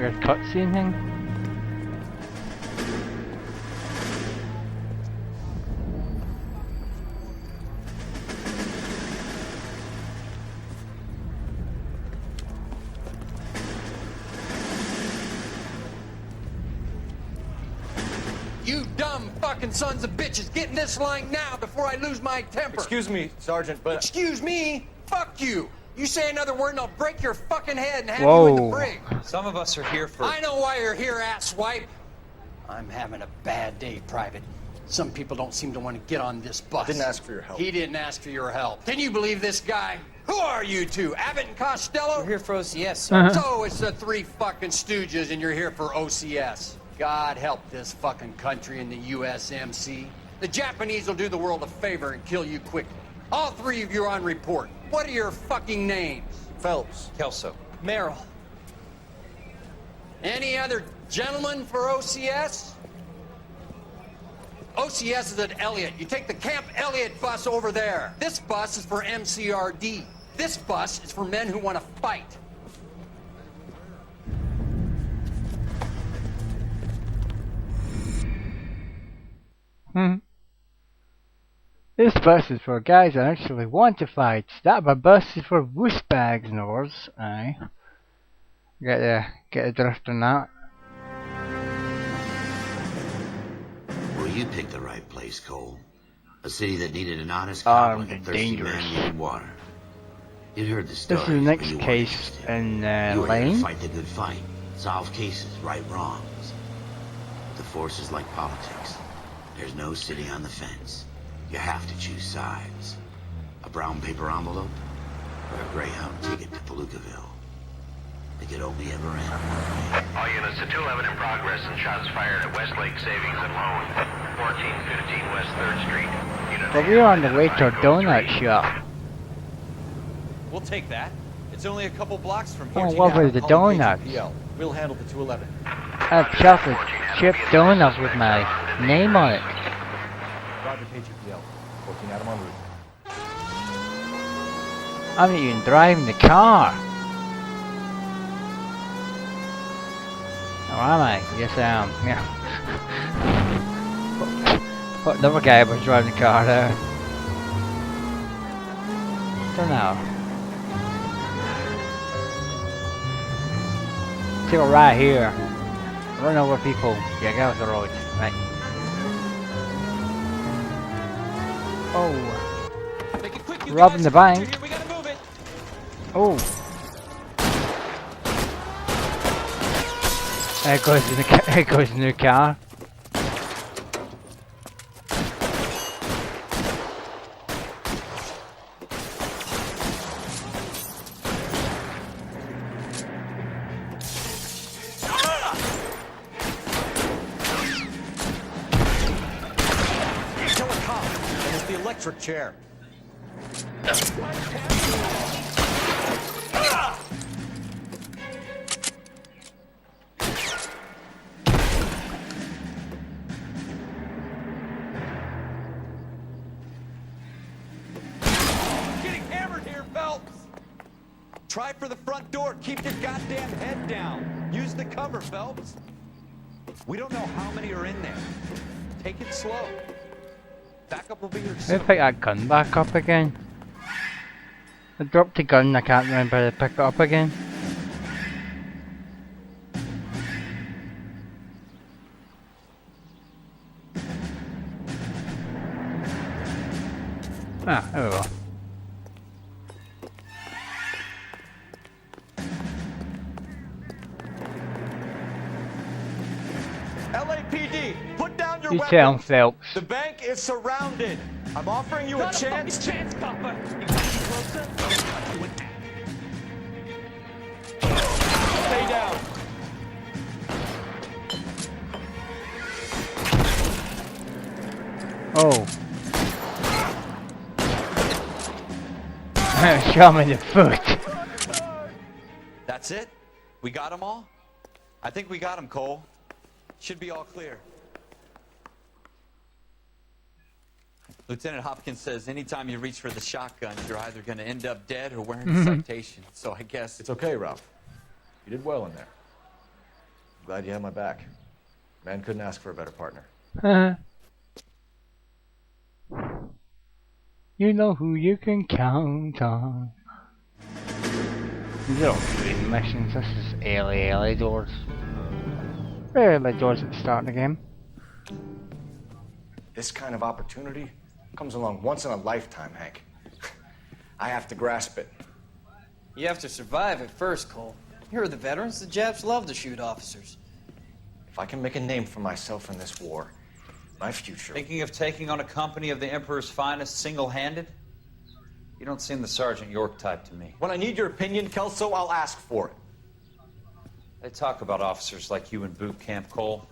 weird cutscene thing. You dumb fucking sons of bitches, get in this line now before I lose my temper. Excuse me, Sergeant, but... Excuse me? Fuck you. You say another word and I'll break your fucking head and have you in the brig. Some of us are here for... I know why you're here, asswipe. I'm having a bad day, Private. Some people don't seem to want to get on this bus. I didn't ask for your help. He didn't ask for your help. Can you believe this guy? Who are you two? Abbott and Costello? We're here for OCS, sir. So it's the three fucking stooges and you're here for OCS. God help this fucking country and the USMC. The Japanese will do the world a favor and kill you quickly. All three of you are on report. What are your fucking names? Phelps. Kelso. Merrill. Any other gentlemen for OCS? OCS is at Elliott. You take the Camp Elliott bus over there. This bus is for MCRD. This bus is for men who want to fight. This bus is for guys that actually want to fight. That bus is for wussbags, Nors. Aye. Get a drift on that. Well, you picked the right place, Cole. A city that needed an honest Armed cop like a and thirsty dangerous. man needed water. You'd heard the story. This is the next case in You were here to Lane. fight the good fight, solve cases, right wrongs. But the force is like politics. There's no sitting on the fence. You have to choose sides. A brown paper envelope or a Greyhound ticket to Palookaville. It could only ever end one way. All units to 211 in progress and shots fired at Westlake Savings and Loan, 1415 West 3rd Street. Unit Well, we're on the way to a donut shop. We'll take that. It's only a couple blocks from Oh, here. what were the donuts? We'll handle the 211. I have chocolate chip donuts with my name on it. Roger, KGPL. 14 Adam en route. I'm not even driving the car. Or am I? Yes, I am. Yeah. What another guy was driving the car there? Don't know. Take a right here. Run over people. Yeah, get off the road. Right. Oh. Make it quick, you Robbing guys. the bank. We gotta move it. Oh. There goes the new car. Kill a cop. And it's the electric chair. Getting hammered here, Phelps. Try for the front door. Keep your goddamn head down. Use the cover, Phelps. We don't know how many are in there. Take it slow. Backup will be here Let me soon. pick that gun back up again. I dropped the gun, I can't remember how to pick it up again. Ah, there we go. LAPD, put down your You weapons. tell him, Phelps. The bank is surrounded. I'm offering you a chance. Copper. You closer? Stay down. Oh. Shot me in the foot. That's it? We got them all? I think we got them, Cole. Should be all clear. Lieutenant Hopkins says anytime you reach for the shotgun, you're either going to end up dead or wearing a citation. So I guess... It's okay, Ralph. You did well in there. Glad you had my back. Man couldn't ask for a better partner. You know who you can count on. These are all dream missions. This is early doors. Early doors at the start of the game. This kind of opportunity comes along once in a lifetime, Hank. I have to grasp it. You have to survive it first, Cole. Here are the veterans. The Japs love to shoot officers. If I can make a name for myself in this war, my future... Thinking of taking on a company of the Emperor's finest single-handed? You don't seem the Sergeant York type to me. When I need your opinion, Kelso, I'll ask for it. They talk about officers like you in boot camp, Cole.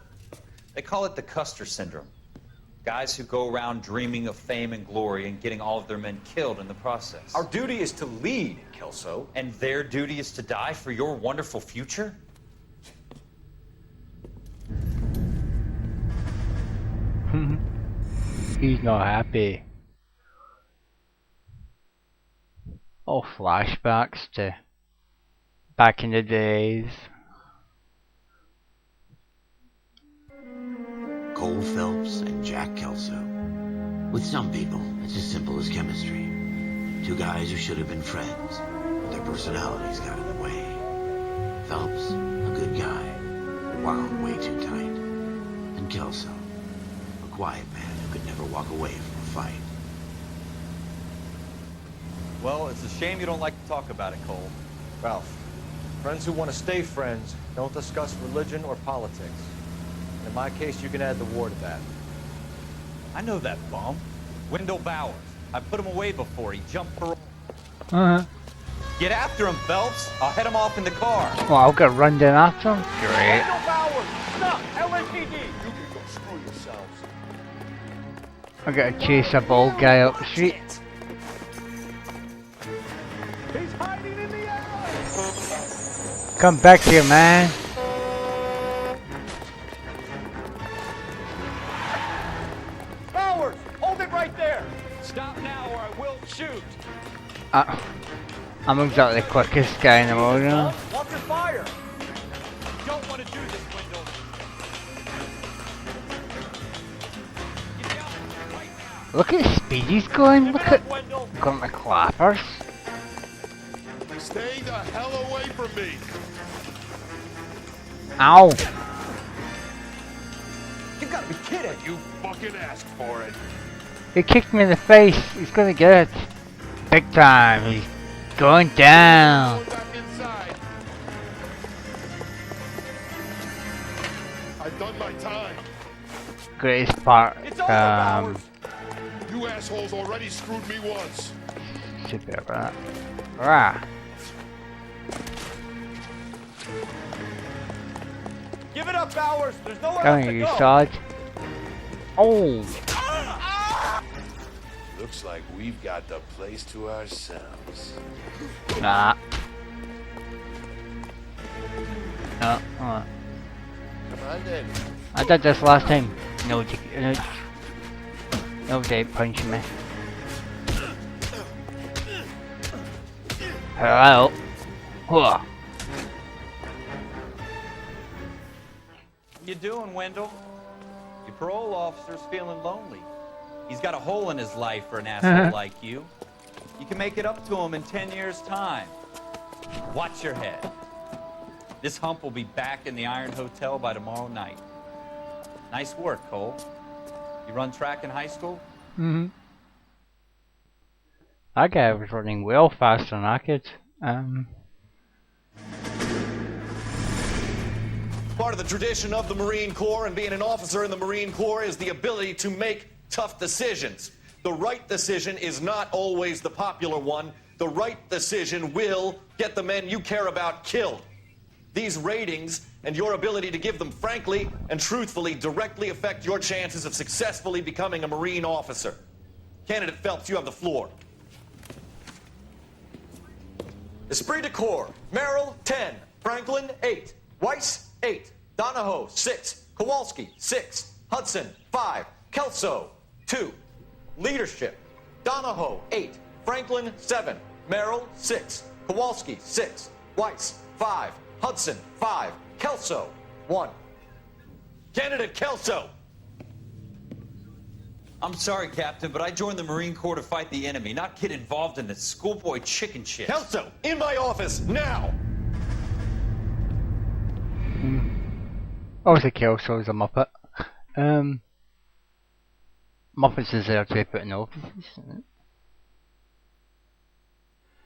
They call it the Custer syndrome. Guys who go around dreaming of fame and glory and getting all of their men killed in the process. Our duty is to lead, Kelso. And their duty is to die for your wonderful future? He's not happy. Oh, flashbacks to back in the days. Cole Phelps and Jack Kelso. With some people, it's as simple as chemistry. Two guys who should have been friends, but their personalities got in the way. Phelps, a good guy, wound way too tight. And Kelso, a quiet man who could never walk away from a fight. Well, it's a shame you don't like to talk about it, Cole. Ralph, friends who want to stay friends don't discuss religion or politics. In my case, you can add the war to that. I know that bum. Wendell Bowers. I put him away before. He jumped parole. Get after him, Phelps. I'll head him off in the car. Well, I'll get run down after him. Great. Wendell Bowers! Stop! LAPD! You can go screw yourselves. I gotta chase a bald guy up the street. He's hiding in the alley! Come back here, man. Bowers! Hold it right there! Stop now or I will shoot. I'm exactly the quickest guy in the world, you know. Watch your fire! You don't want to do this, Wendell. Get down right now. Look at the speed he's going. Look at Wendell! got my clappers. Stay the hell away from me! Ow! You gotta be kidding! You fucking asked for it. He kicked me in the face. He's gonna get it. Big time. He's going down. Going back inside. I've done my time. Greatest part. It's over, Bowers! You assholes already screwed me once. Should be alright. Rah. Give it up, Bowers! There's nowhere Coming else to to you, go! Sarge. Oh! Looks like we've got the place to ourselves. Nah. No, alright. Come on then. I did this last time. No, no, they punching me. Hello. Whoa. You doing, Wendell? Your parole officer's feeling lonely. He's got a hole in his life for an asshole like you. You can make it up to him in 10 years' time. Watch your head. This hump will be back in the Iron Hotel by tomorrow night. Nice work, Cole. You run track in high school? Mm-hmm. That guy was running well faster than I could. Part of the tradition of the Marine Corps and being an officer in the Marine Corps is the ability to make tough decisions. The right decision is not always the popular one. The right decision will get the men you care about killed. These ratings and your ability to give them frankly and truthfully directly affect your chances of successfully becoming a Marine officer. Candidate Phelps, you have the floor. Esprit de Corps, Merrill, 10. Franklin, 8. Weiss, 8. Donahoe, 6. Kowalski, 6. Hudson, 5. Kelso, 2. Leadership, Donahoe, 8. Franklin, 7. Merrill, 6. Kowalski, 6. Weiss, 5. Hudson, 5. Kelso, 1. Candidate Kelso! I'm sorry, Captain, but I joined the Marine Corps to fight the enemy, not get involved in this schoolboy chicken shit. Kelso, in my office, now! Obviously Kelso's a Muppet. Muppets is there to put in offices.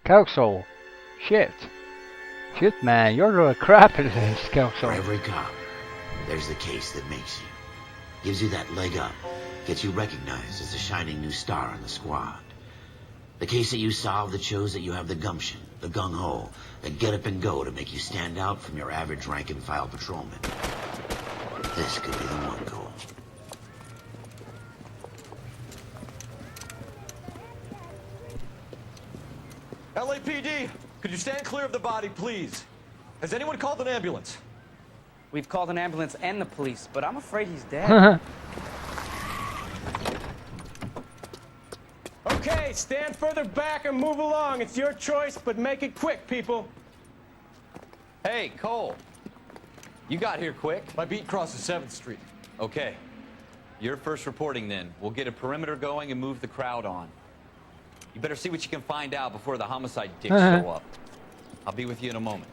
Kelso! Shit! Shit, man, you're really crap at this, Kelso. For every cop, there's the case that makes you. Gives you that leg up. Gets you recognized as a shining new star on the squad. The case that you solve that shows that you have the gumption, the gung-ho, the get up and go to make you stand out from your average rank-and-file patrolman. This could be the one, Cole. LAPD, could you stand clear of the body, please? Has anyone called an ambulance? We've called an ambulance and the police, but I'm afraid he's dead. Okay, stand further back and move along. It's your choice, but make it quick, people. Hey, Cole. You got here quick. My beat crosses 7th Street. Okay. You're first reporting then. We'll get a perimeter going and move the crowd on. You better see what you can find out before the homicide dicks show up. I'll be with you in a moment.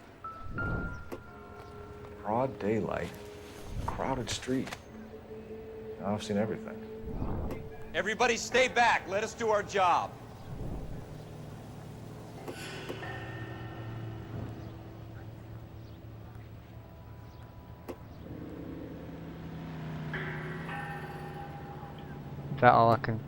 Broad daylight, crowded street. Now I've seen everything. Everybody stay back. Let us do our job. Is that all I can...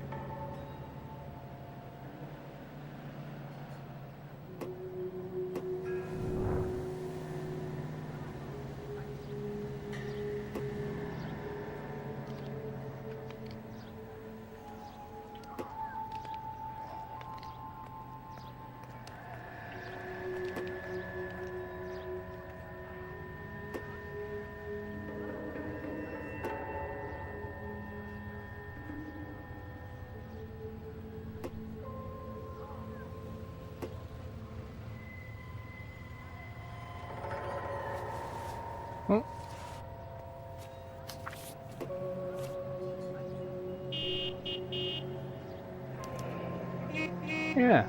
Yeah.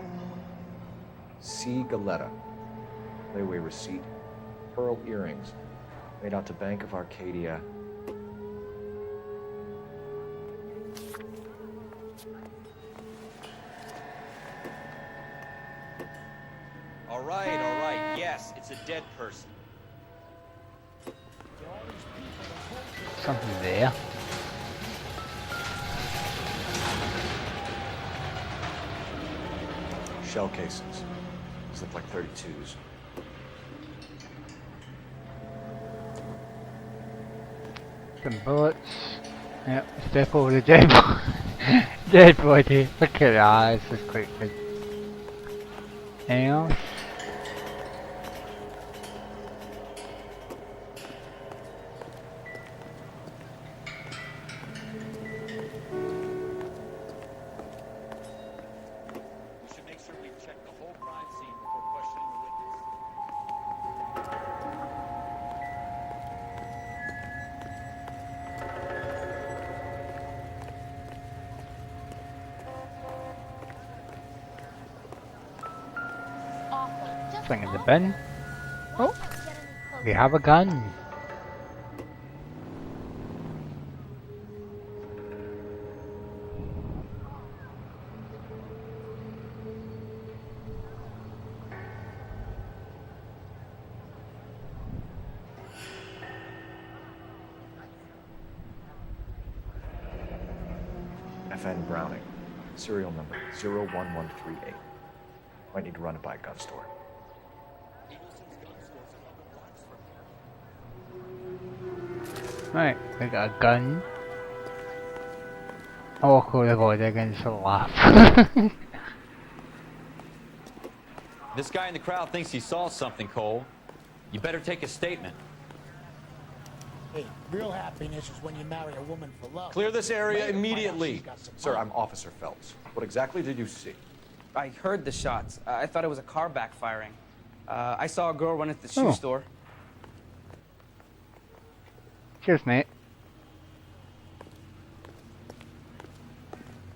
C. Galetta. Layaway receipt. Pearl earrings. Made out to Bank of Arcadia. All right. Yes, it's a dead person. Something there. Shell casings. These look like 32s. Some bullets. Yep, step over the dead body. Dead body. Look at the eyes, it's quite good. Anything else? Thing in the bin. Oh, we have a gun. FN Browning. Serial number 01138. Might need to run it by a gun store. Right, we got a gun. Oh, cool, the boy, they're going to laugh. This guy in the crowd thinks he saw something, Cole. You better take a statement. Hey, real happiness is when you marry a woman for love. Clear this area immediately. Sir, I'm Officer Phelps. What exactly did you see? I heard the shots. I thought it was a car backfiring. I saw a girl run into the shoe store. Cheers, mate.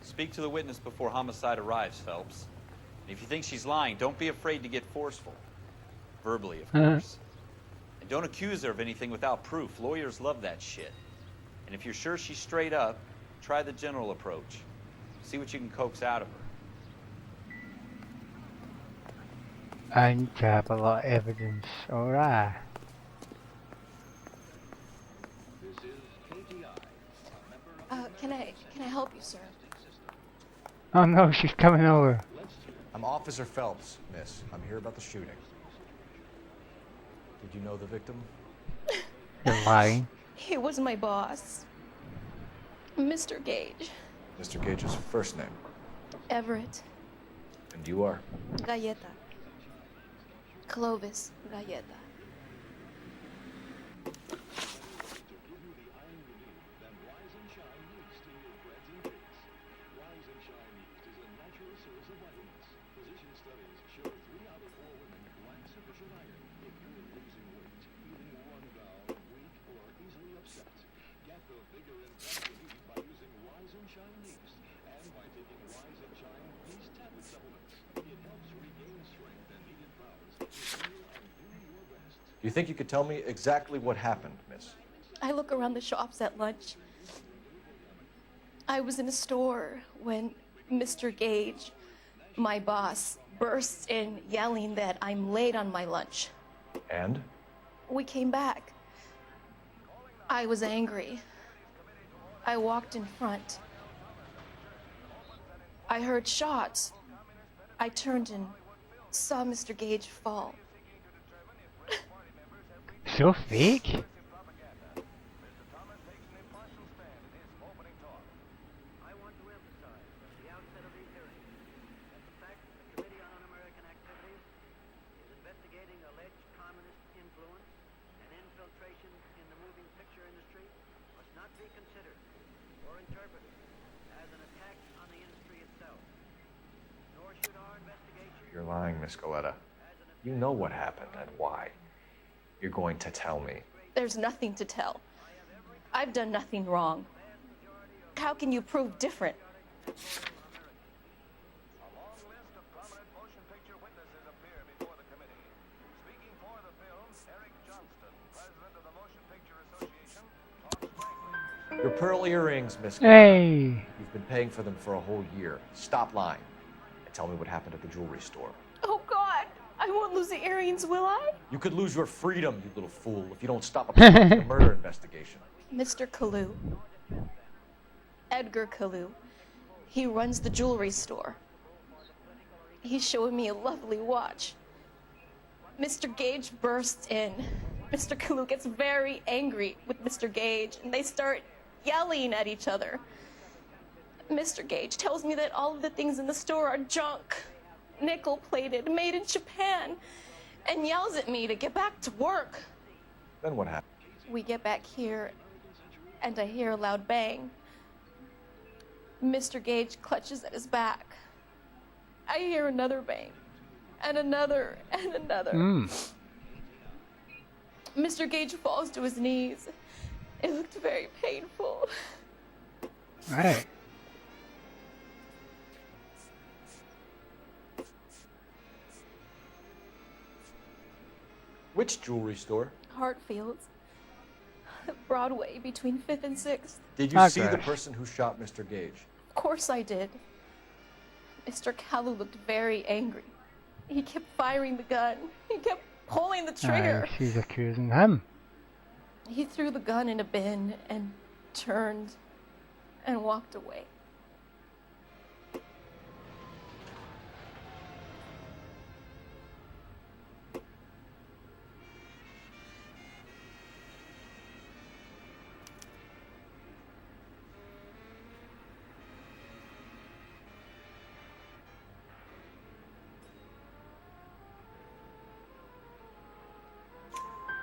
Speak to the witness before homicide arrives, Phelps. And if you think she's lying, don't be afraid to get forceful. Verbally, of course. And don't accuse her of anything without proof. Lawyers love that shit. And if you're sure she's straight up, try the general approach. See what you can coax out of her. I need to have a lot of evidence. Alright. Can I help you, sir? Oh no, she's coming over. I'm Officer Phelps, miss. I'm here about the shooting. Did you know the victim? You're lying. He was my boss. Mr. Gage. Mr. Gage's first name. Everett. And you are? Galleta. Clovis Galleta. Do you think you could tell me exactly what happened, miss? I look around the shops at lunch. I was in a store when Mr. Gage, my boss, bursts in yelling that I'm late on my lunch. And? We came back. I was angry. I walked in front. I heard shots. I turned and saw Mr. Gage fall. So fake? You're lying, Miss Galleta. You know what happened and why. You're going to tell me. There's nothing to tell. I've done nothing wrong. How can you prove different? Your pearl earrings, Miss Galleta. Hey! You've been paying for them for a whole year. Stop lying and tell me what happened at the jewelry store. Oh, God! I won't lose the earrings, will I? You could lose your freedom, you little fool, if you don't stop a murder investigation. Mr. Kalu. Edgar Kalu. He runs the jewelry store. He's showing me a lovely watch. Mr. Gage bursts in. Mr. Kalu gets very angry with Mr. Gage, and they start yelling at each other. Mr. Gage tells me that all of the things in the store are junk, nickel-plated, made in Japan, and yells at me to get back to work. Then what happened? We get back here, and I hear a loud bang. Mr. Gage clutches at his back. I hear another bang, and another, and another. Mr. Gage falls to his knees. It looked very painful. Right. Which jewelry store? Hartfield's. Broadway, between 5th and 6th. Did you see the person who shot Mr. Gage? Of course I did. Mr. Kalu looked very angry. He kept firing the gun. He kept pulling the trigger. She's accusing him. He threw the gun in a bin and turned and walked away.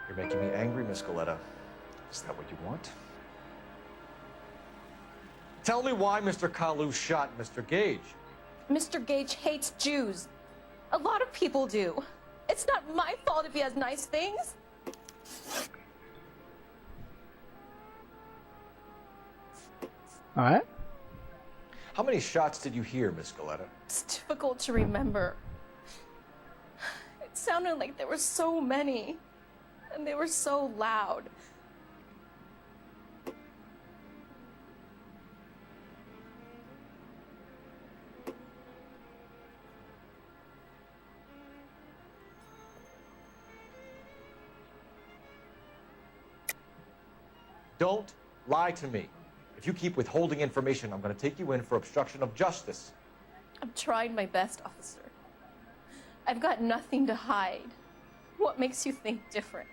You're making me angry, Miss Galleta. Is that what you want? Tell me why Mr. Kalu shot Mr. Gage. Mr. Gage hates Jews. A lot of people do. It's not my fault if he has nice things. Alright. How many shots did you hear, Miss Galetta? It's difficult to remember. It sounded like there were so many, and they were so loud. Don't lie to me. If you keep withholding information, I'm going to take you in for obstruction of justice. I'm trying my best, officer. I've got nothing to hide. What makes you think different?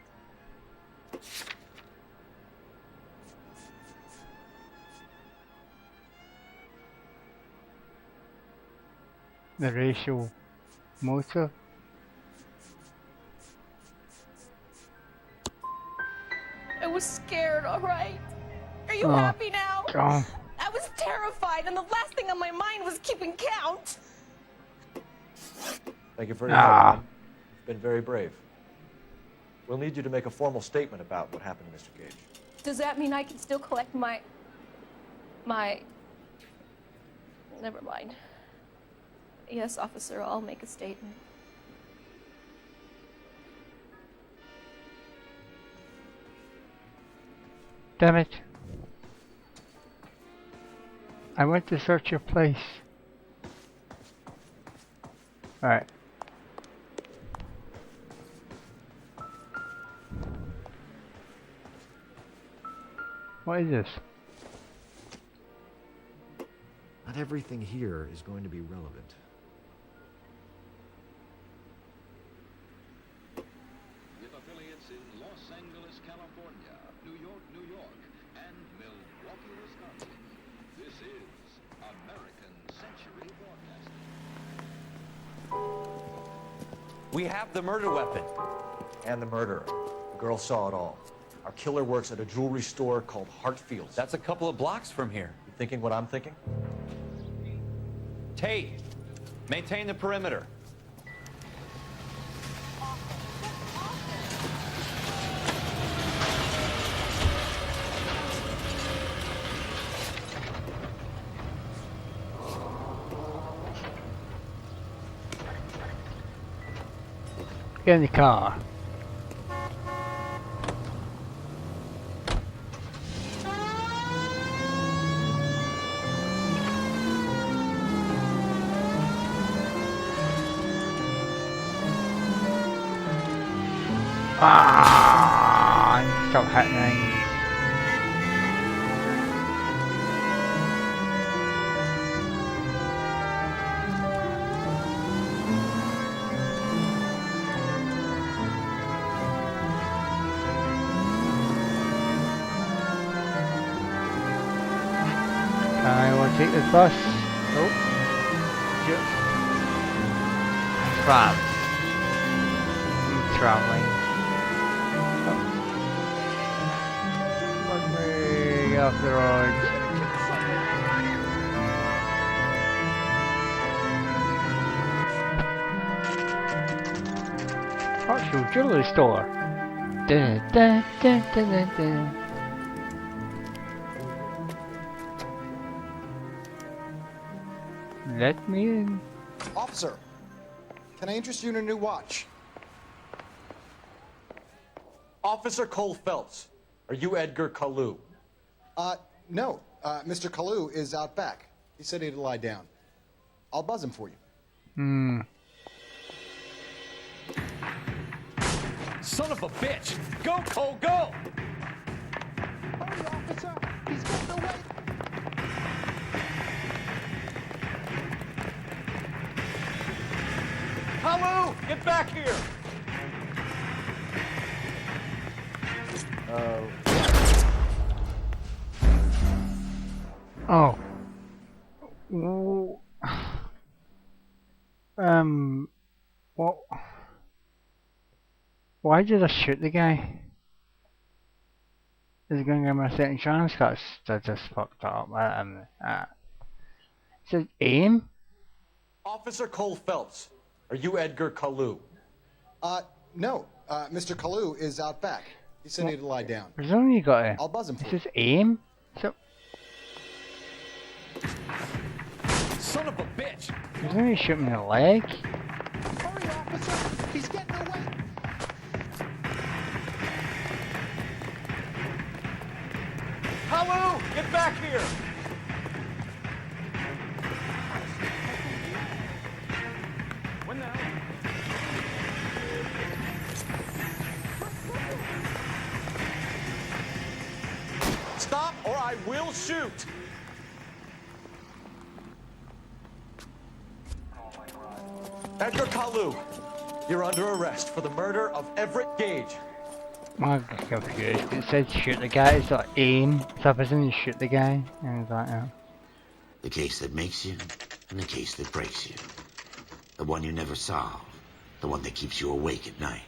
The racial motive. I was scared, all right? Are you Oh, happy now? God. I was terrified, and the last thing on my mind was keeping count. Thank you for your help, man. You've been very brave. We'll need you to make a formal statement about what happened to Mr. Gage. Does that mean I can still collect my... Never mind. Yes, officer, I'll make a statement. Damn it. I went to search your place. Alright. What is this? Not everything here is going to be relevant. With affiliates in Los Angeles, California, New York, and Milwaukee, Wisconsin, this is American Century Broadcasting. We have the murder weapon. And the murderer. The girl saw it all. Our killer works at a jewelry store called Hartfield's. That's a couple of blocks from here. You thinking what I'm thinking? Tate, maintain the perimeter. Get in the car. Stop happening. I will take this bus. Nope. Just tram. Traveling. Way off the road. Actual jewelry store. Dun, dun, dun, dun, dun, dun. Let me in. Officer, can I interest you in a new watch? Officer Cole Phelps, are you Edgar Kalu? No. Mr. Kalu is out back. He said he'd lie down. I'll buzz him for you. Son of a bitch! Go, Cole, go! Hurry, officer! He's getting away! Kalu, get back here! Oh. Ooh. What? Why did I shoot the guy? Is he going to give me a second chance? Cause I just fucked up. It says aim? Officer Cole Phelps, are you Edgar Kalu? No. Mr. Kalu is out back. He said he'd lie down. Presumably you got it. I'll buzz him for It you. says aim? So Son of a bitch! Isn't he shooting me in the leg? Hurry, officer! He's getting away! Hello! Get back here! When the hell? Stop or I will shoot! Edgar Kalu, you're under arrest for the murder of Everett Gage. I'm confused. It said shoot the guy. It's like aim. So I presume you shoot the guy. And it's like, yeah. The case that makes you, and the case that breaks you. The one you never solve. The one that keeps you awake at night.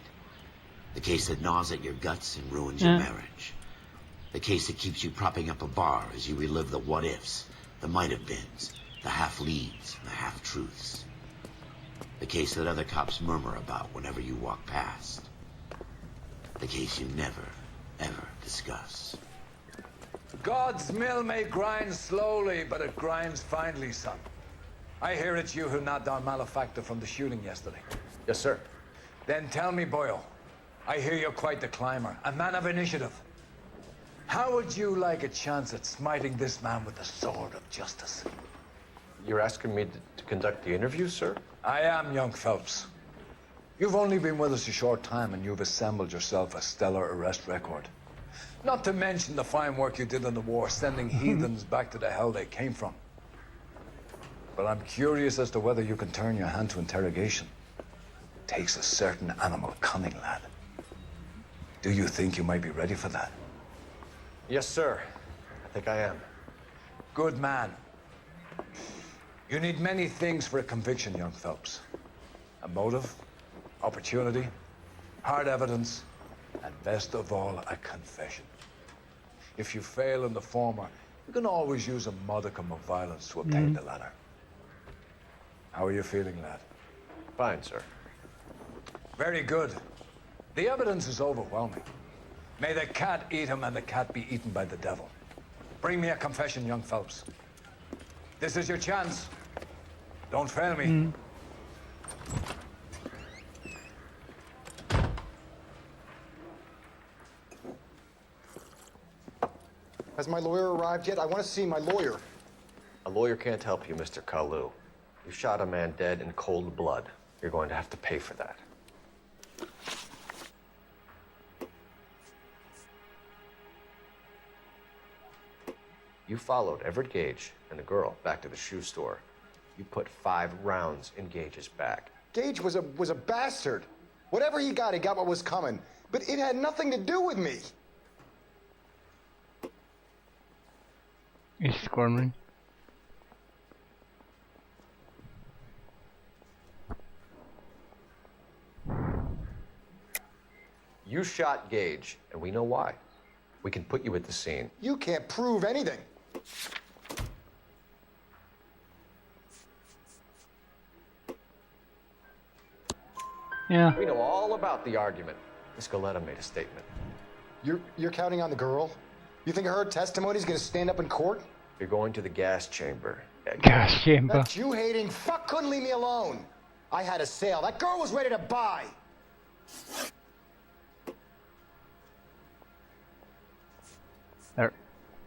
The case that gnaws at your guts and ruins your marriage. The case that keeps you propping up a bar as you relive the what-ifs, the might-have-beens, the half-leads, and the half-truths. The case that other cops murmur about whenever you walk past. The case you never, ever discuss. God's mill may grind slowly, but it grinds finely, son. I hear it's you who knocked down Malefactor from the shooting yesterday. Yes, sir. Then tell me, Boyle, I hear you're quite the climber, a man of initiative. How would you like a chance at smiting this man with the sword of justice? You're asking me to conduct the interview, sir? I am, young Phelps. You've only been with us a short time and you've assembled yourself a stellar arrest record. Not to mention the fine work you did in the war, sending heathens back to the hell they came from. But I'm curious as to whether you can turn your hand to interrogation. It takes a certain animal cunning, lad. Do you think you might be ready for that? Yes, sir. I think I am. Good man. You need many things for a conviction, young Phelps. A motive, opportunity, hard evidence, and best of all, a confession. If you fail in the former, you can always use a modicum of violence to obtain the latter. How are you feeling, lad? Fine, sir. Very good. The evidence is overwhelming. May the cat eat him and the cat be eaten by the devil. Bring me a confession, young Phelps. This is your chance. Don't fail me. Has my lawyer arrived yet? I want to see my lawyer. A lawyer can't help you, Mr. Kalu. You shot a man dead in cold blood. You're going to have to pay for that. You followed Everett Gage and the girl back to the shoe store. You put 5 rounds in Gage's back. Gage was a bastard. Whatever he got what was coming. But it had nothing to do with me. He's squirming. You shot Gage, and we know why. We can put you at the scene. You can't prove anything. Yeah. We know all about the argument. Miss Goleta made a statement. You're counting on the girl? You think her testimony is going to stand up in court? You're going to the gas chamber. Gas chamber. That Jew-hating fuck couldn't leave me alone. I had a sale. That girl was ready to buy.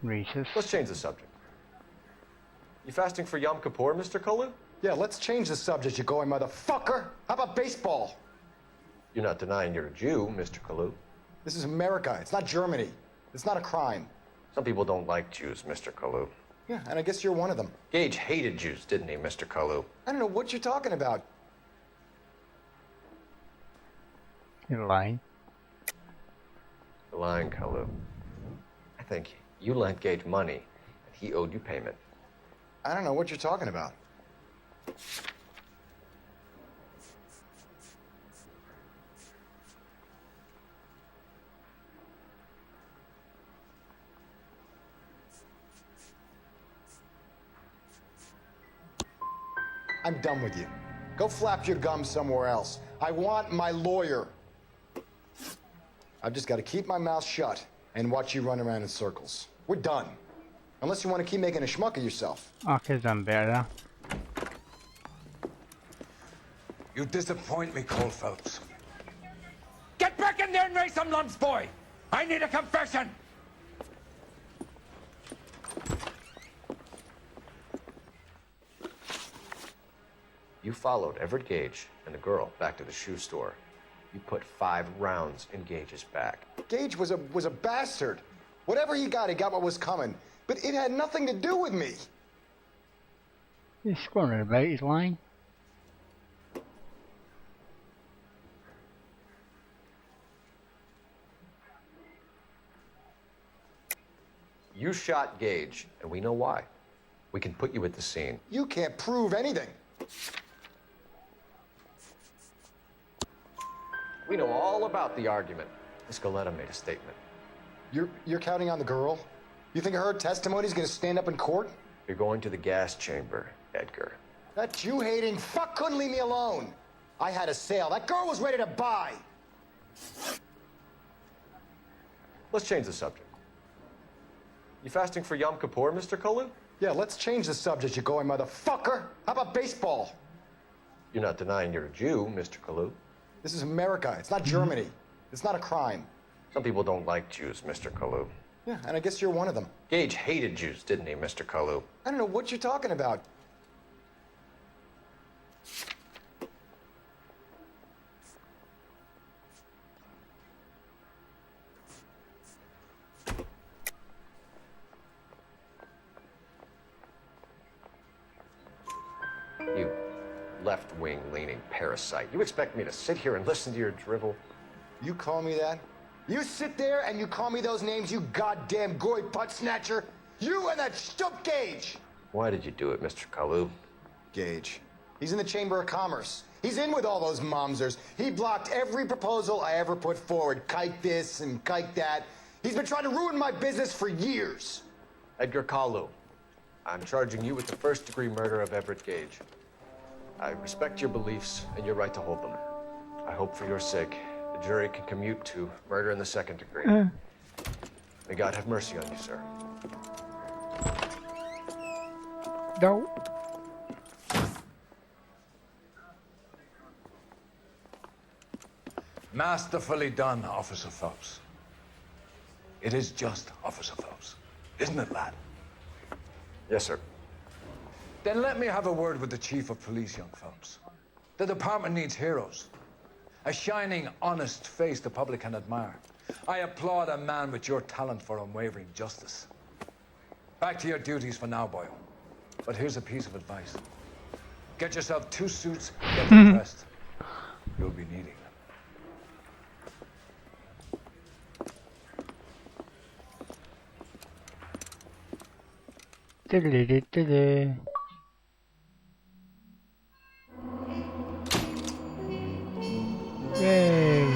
Reaches. Let's change the subject. You fasting for Yom Kippur, Mr. Kalu? Yeah, let's change the subject, you going motherfucker. How about baseball? You're not denying you're a Jew, Mr. Kalu. This is America. It's not Germany. It's not a crime. Some people don't like Jews, Mr. Kalu. Yeah, and I guess you're one of them. Gage hated Jews, didn't he, Mr. Kalu? I don't know what you're talking about. You're lying. You're lying, Kalu. I think you lent Gage money, and he owed you payment. I don't know what you're talking about. I'm done with you. Go flap your gums somewhere else. I want my lawyer. I've just got to keep my mouth shut and watch you run around in circles. We're done. Unless you want to keep making a schmuck of yourself. Okay, I'm better. You disappoint me, Cole Phelps. Get back in there and raise some lumps, boy! I need a confession! You followed Everett Gage and the girl back to the shoe store. You put 5 rounds in Gage's back. Gage was a bastard. Whatever he got what was coming. But it had nothing to do with me. He's squirming about, he's lying. You shot Gage, and we know why. We can put you at the scene. You can't prove anything. We know all about the argument. Miss Galetta made a statement. You're counting on the girl? You think her testimony's gonna stand up in court? You're going to the gas chamber, Edgar. That Jew-hating fuck couldn't leave me alone. I had a sale. That girl was ready to buy. Let's change the subject. You fasting for Yom Kippur, Mr. Kalu? Yeah, let's change the subject, you going motherfucker. How about baseball? You're not denying you're a Jew, Mr. Kalu. This is America. It's not Germany. It's not a crime. Some people don't like Jews, Mr. Kalu. Yeah, and I guess you're one of them. Gage hated Jews, didn't he, Mr. Kalu? I don't know what you're talking about. You left-wing leaning parasite. You expect me to sit here and listen to your drivel? You call me that? You sit there and you call me those names, you goddamn goy butt snatcher? You and that stup Gage! Why did you do it, Mr. Kalu? Gage. He's in the Chamber of Commerce. He's in with all those momsers. He blocked every proposal I ever put forward. Kike this and kike that. He's been trying to ruin my business for years. Edgar Kalu, I'm charging you with the first-degree murder of Everett Gage. I respect your beliefs and your right to hold them. I hope for your sake the jury can commute to murder in the second degree. May God have mercy on you, sir. No. Masterfully done, Officer Phelps. It is just Officer Phelps, isn't it, lad? Yes, sir. Then let me have a word with the Chief of Police, young Phelps. The department needs heroes. A shining, honest face the public can admire. I applaud a man with your talent for unwavering justice. Back to your duties for now, boyo. But here's a piece of advice. Get yourself 2 suits, get them dressed. You'll be needing them. Yay!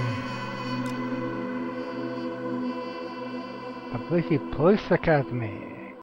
Publicity Police Academy.